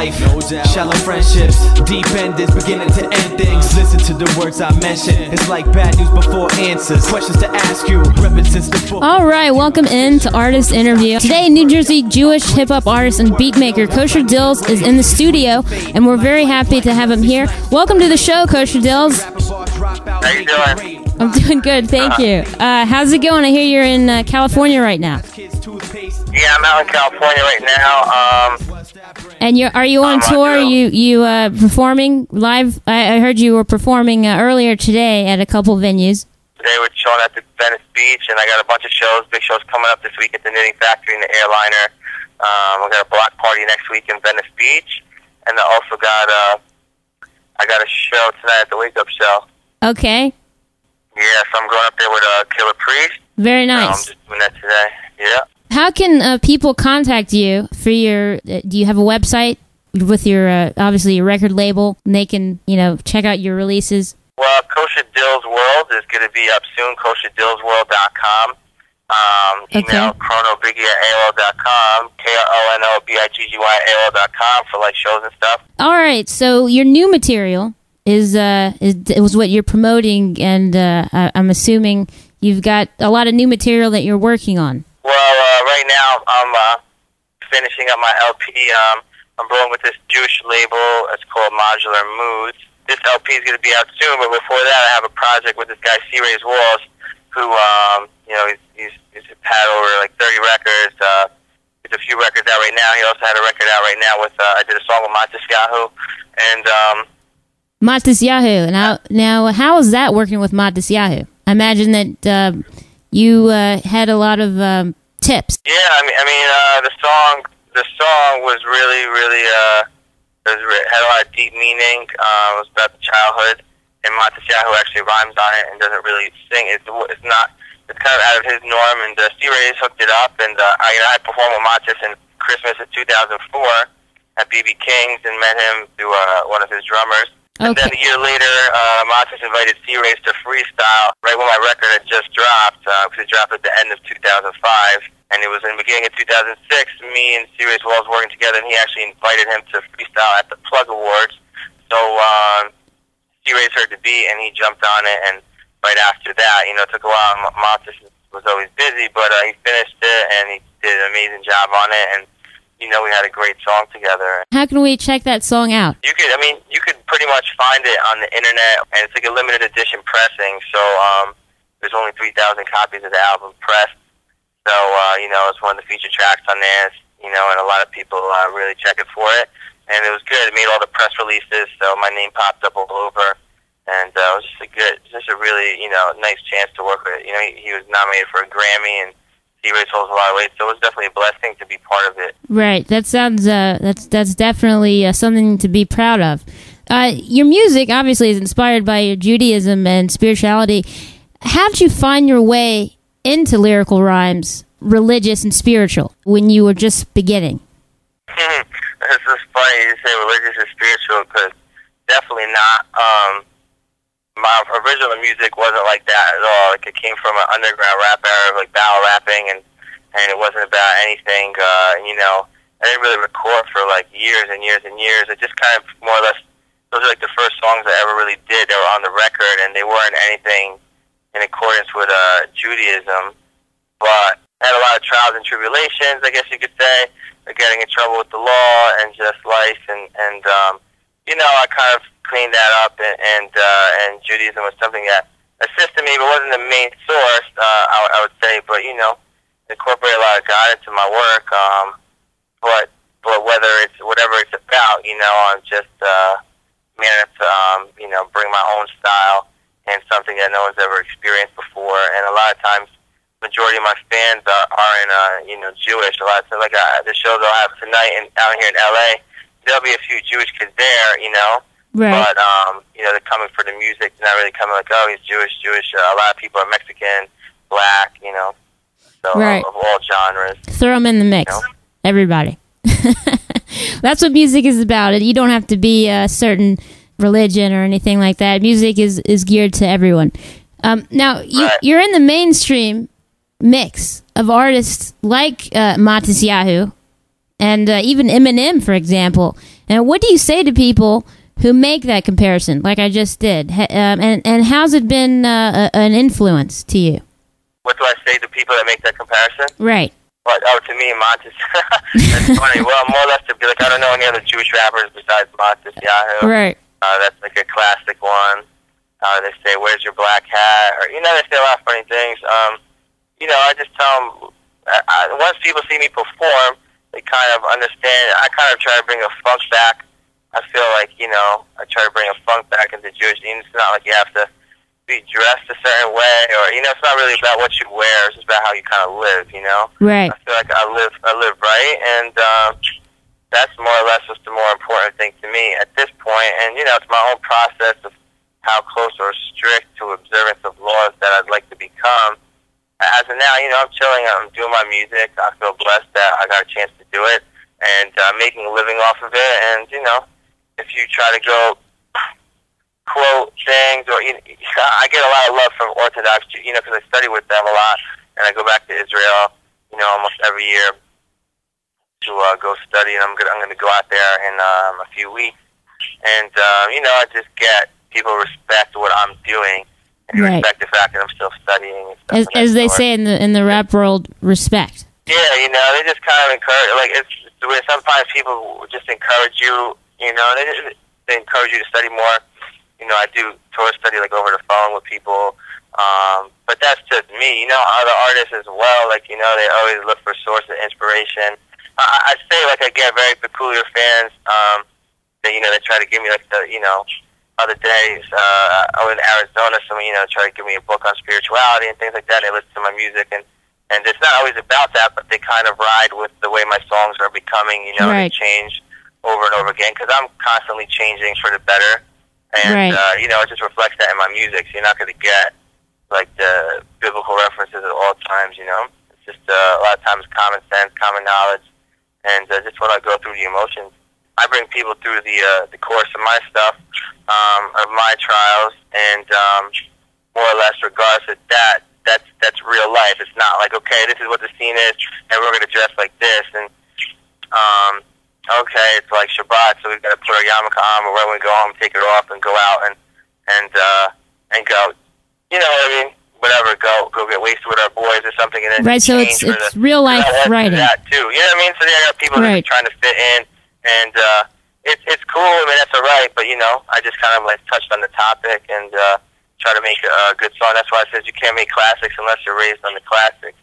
life. Shallow friendships, deep endings, beginning to end things. Listen to the words I mention. It's like bad news before answers. Questions to ask you. Reppin' since the book. All right, welcome in to Artist Interview. Today, New Jersey Jewish hip-hop artist and beatmaker Kosha Dillz is in the studio, and we're very happy to have him here. Welcome to the show, Kosha Dillz. How you doing? I'm doing good, thank you. How's it going? I hear you're in California right now. Yeah, I'm out in California right now. And are you on tour? You performing live? I heard you were performing earlier today at a couple venues. Today we're chilling at the Venice Beach, and I got a bunch of shows, big shows coming up this week at the Knitting Factory and the Airliner. We got a block party next week in Venice Beach, and I also got I got a show tonight at the Wake Up Show. Okay. Yeah, so I'm going up there with Killer Priest. Very nice. I'm just doing that today. Yeah. How can people contact you for your? Do you have a website with your obviously your record label? And they can check out your releases. Well, Kosha Dillz World is going to be up soon. KoshaDillzWorld.com. Email chronobiggie@AOL.com. KRONOBIGGY@AOL.com for like shows and stuff. All right. So your new material is what you're promoting, and I'm assuming you've got a lot of new material that you're working on. Well, right now I'm finishing up my LP. I'm rolling with this Jewish label. It's called Modular Moods. This LP is going to be out soon, but before that, I have a project with this guy C. Ray's Walls, who he's had over like 30 records. There's a few records out right now. He also had a record out right now with I did a song with Matisyahu, and Matisyahu. Now, how is that working with Matisyahu? I imagine that you had a lot of tips. Yeah, I mean, the song was really had a lot of deep meaning. It was about the childhood, and Matisyahu actually rhymes on it and doesn't really sing. It's not. It's kind of out of his norm, and Steve Ray's hooked it up, and I performed with Matis in Christmas of 2004 at BB King's and met him through one of his drummers. Okay. And then a year later, Matis invited C. Ray's to freestyle right when my record had just dropped, because it dropped at the end of 2005. And it was in the beginning of 2006, me and C. Ray's Walls working together, and he actually invited him to freestyle at the Plug Awards. So C. Ray's heard the beat, and he jumped on it, and right after that, it took a while. Matis was always busy, but he finished it, and he did an amazing job on it, and we had a great song together. How can we check that song out? You could pretty much find it on the internet, and it's like a limited edition pressing, so there's only 3,000 copies of the album pressed. So, it's one of the feature tracks on there, and a lot of people really checking for it. And it was good. It made all the press releases, so my name popped up all over. And it was just a really, nice chance to work with it. He was nominated for a Grammy, and he raised a lot of weight, so it was definitely a blessing to be part of it. Right. That sounds, that's definitely something to be proud of. Your music, obviously, is inspired by your Judaism and spirituality. How did you find your way into lyrical rhymes, religious and spiritual, when you were just beginning? It's just funny you say religious and spiritual, because definitely not. My original music wasn't like that at all. Like, it came from an underground rap era of like battle rapping, and it wasn't about anything. I didn't really record for like years and years and years. It just kind of more or less, those are like the first songs I ever really did. They were on the record, and they weren't anything in accordance with Judaism, but I had a lot of trials and tribulations, I guess you could say, getting in trouble with the law and just life, and I kind of cleaned that up, and Judaism was something that assisted me, but wasn't the main source, I would say, but incorporate a lot of God into my work, but whatever it's about, I'm just managed to bring my own style and something that no one's ever experienced before. And a lot of times, majority of my fans are in Jewish. A lot of times, like the shows I'll have tonight out here in LA, there'll be a few Jewish kids there, Right. But they're coming for the music. They're not really coming like, oh, he's Jewish. A lot of people are Mexican, black, so right. Of all genres. Throw them in the mix, everybody. That's what music is about. You don't have to be a certain religion or anything like that. Music is geared to everyone. Now, you're in the mainstream mix of artists like Matisyahu and even Eminem, for example. And what do you say to people who make that comparison, like I just did? And how's it been an influence to you? What do I say to people that make that comparison? Right. But, to me, Montes, that's funny. Well, more or less to be like, I don't know any other Jewish rappers besides Montes Yahoo. Right. That's like a classic one. They say, "Where's your black hat?" Or, they say a lot of funny things. I just tell them, once people see me perform, they kind of understand. I kind of try to bring a funk back. I feel like, I try to bring a funk back into Jewish. It's not like you have to be dressed a certain way, or, it's not really about what you wear. It's just about how you kind of live, Right. I feel like I live right, and that's more or less what's the more important thing to me at this point. And, it's my own process of how close or strict to observance of laws that I'd like to become. As of now, I'm chilling. I'm doing my music. I feel blessed that I got a chance to do it, and making a living off of it. And, if you try to go quote things, or I get a lot of love from Orthodox, because I study with them a lot, and I go back to Israel, almost every year to go study, and I'm going to go out there in a few weeks, and I just get people respect what I'm doing, and right. respect the fact that I'm still studying. And stuff as they say in the rap world, respect. Yeah, they just kind of encourage. Like it's the way sometimes people just encourage you. They encourage you to study more. I do Torah study like over the phone with people, but that's just me. Other artists as well. Like they always look for source of inspiration. I say like I get very peculiar fans. That they try to give me like the other days I was in Arizona. Someone try to give me a book on spirituality and things like that. They listen to my music and it's not always about that, but they kind of ride with the way my songs are becoming. Right. They change over and over again because I'm constantly changing for the better. And, right. It just reflects that in my music. So you're not going to get, like, the biblical references at all times, It's just a lot of times common sense, common knowledge, and just what I go through the emotions. I bring people through the course of my stuff, of my trials, and more or less, regardless of that's real life. It's not like, okay, this is what the scene is, and we're going to dress like this, and okay, it's like Shabbat, so we've got to put our yarmulke on, or when we go home, take it off, and go out and go, whatever, go get wasted with our boys or something, and then right. So it's real life writing. That too, So there are people that are trying to fit in, and it's cool. I mean, that's all right, but I just kind of like touched on the topic and try to make a good song. That's why I said you can't make classics unless you're raised on the classics.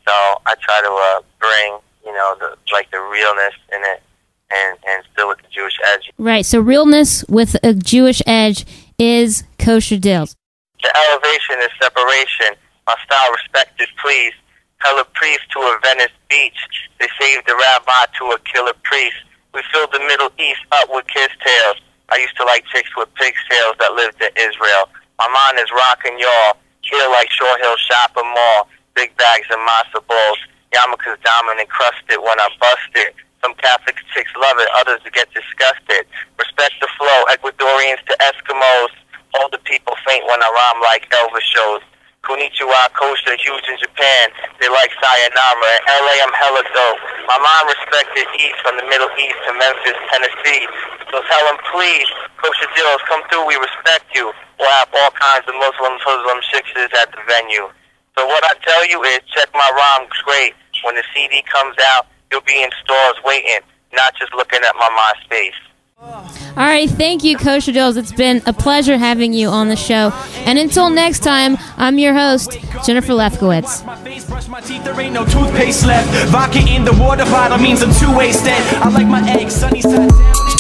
So I try to bring the realness in it. And still with the Jewish edge. Right, so realness with a Jewish edge is Kosha Dillz. The elevation is separation. My style respected, please. Hella priest to a Venice beach. They saved the rabbi to a killer priest. We filled the Middle East up with kiss tails. I used to like chicks with pigtails that lived in Israel. My mind is rockin' y'all. Here like Shore Hill Shopping Mall. Big bags and matzo balls. Yarmulke's diamond encrusted when I bust it. Some Catholic chicks love it, others get disgusted. Respect the flow, Ecuadorians to Eskimos. Older people faint when I rhyme like Elvis shows. Konnichiwa, Kosha, huge in Japan. They like sayonara. In LA, I'm hella dope. My mom respected East from the Middle East to Memphis, Tennessee. So tell them, please, Kosha Dillz, come through, we respect you. We'll have all kinds of Muslim shixes at the venue. So what I tell you is, check my rhymes great. When the CD comes out, you'll be in stores waiting, not just looking at my MySpace. All right, thank you, Kosha Dillz. It's been a pleasure having you on the show. And until next time, I'm your host, Jennifer Lefkowitz. My face, brush my teeth, there ain't no toothpaste left. Vodka in the water bottle means I'm two-way stand. I like my eggs sunny side down.